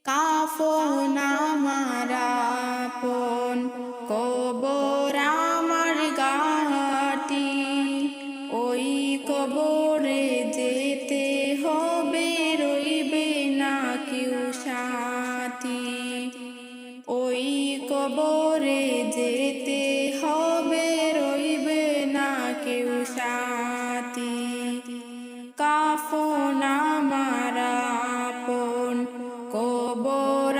কাফন আমার আপন, কবর আমার ঘাটি। ওই কবরে যেতে হবে, রইবে না কেউ সাথী। ওই কবরে যেতে হবে, রইবে না কেউ সাথী। কাফন আমার আপন, কবর